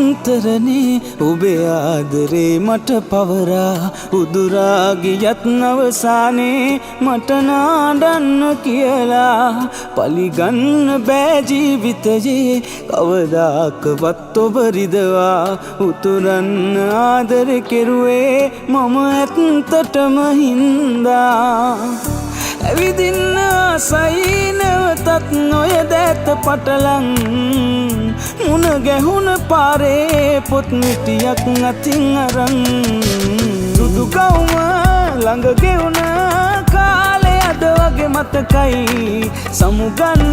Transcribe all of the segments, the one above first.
නිරන්තරනේ ඔබේ ආදරේ මට පවරා උදුරා ගියත් අවසානේ මට නාඩන්න කියලා පලිගන්න බෑ ජීවිතයේ කවදාකවත් ඔබ රිදවා උතුරන්න ආදර කෙරුවේ මම ඇත්තටම හින්දා ඇවිදින්න ආසයි නැවතත් නොයදැත පටලන් මුණ ගැහුණ පාරේ පොත් මිටියක් අතින් අරන් සුදු කවුම ළඟ ගෙවුණ කාලේ අද වගේ මතකයි සමුගන්න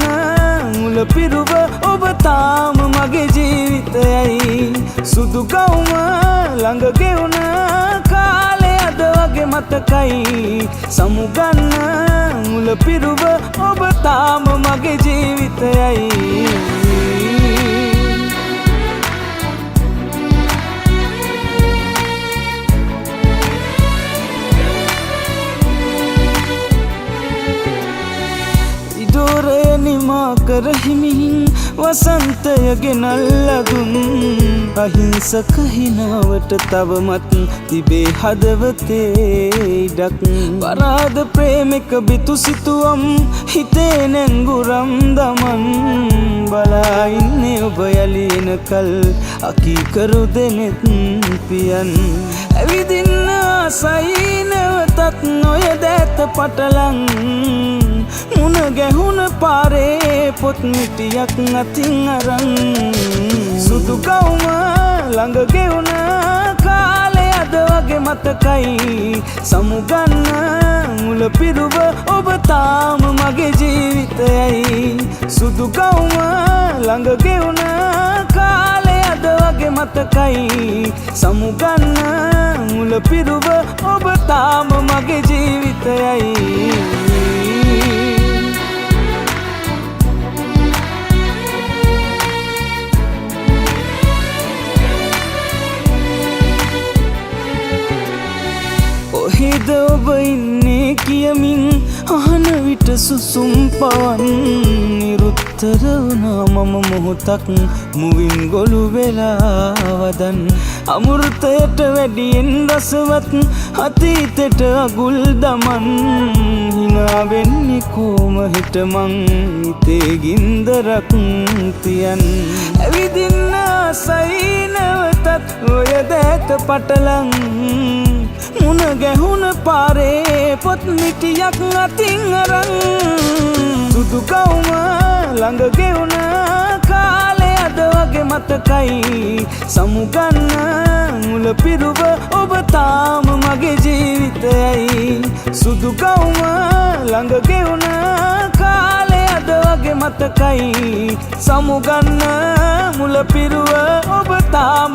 මුල පිරුව ඔබ තාම මගේ ජීවිතයයි සුදු කවුම ළඟ ගෙවුණ කාලේ අද වගේ මතකයි සමුගන්න මුල පිරුව ඔබ තාම මගේ ජීවිතයයි නිමා කරහිමින් වසන්තය ගෙනල්ලදුන් අහිංසක හිනාවට තවමත් තිබේ හදවතේ ඉඩක් පරාද ප්‍රේමික බිතු සිතුවම් හිතේ නැංගුරම් දමන් බලා ඉන්නේ ඔබ යලිනකල් අකීකරු දෙනෙත් පියන් ඇවිදින්න ආසයි නැවතත් නොයදැත පටලන් මුණ ගැහුණ පාරේ පොත් මිටියක් අතින් අරන් සුදු කවුම ළඟ ගෙවුණ කාලේ අද වගේ මතකයි සමුගන්න මුල පිරුව ඔබ තාම මගේ ජීවිතයයි සුදු කවුම ළඟ ගෙවුණ කාලේ අද වගේ මතකයි සමුගන්න මුල පිරුව ඔබ තාම මගේ ජීවිතයයි ඔහෙද ඔබ ඉන්නේ කියමින් අහන විට සුසුම් පවන් නිරුත්තර වුණා මම මොහොතක් මුවින් ගොළු වෙලා වදන් අමෘතයට වැඩියෙන් රසවත් අතීතයට අගුල් දමන් හිනා වෙන්නේ කොම හිට මං හිතේ ගින්දරක් තියන් ඇවිදින්න ආසයි නැවතත් ඔය දැත පටලන් මුණ ගැහුණ පාරේ පොත් මිටියක් අතින් අරන් සුදු කවුම ළඟ ගෙවුණ කාලේ අද වගේ මතකයි සමුගන්න මුල පිරුව ඔබ තාම මගේ ජීවිතයයි සුදු කවුම ළඟ ගෙවුණ කාලේ අද වගේ මතකයි සමුගන්න මුල පිරුව ඔබ තාම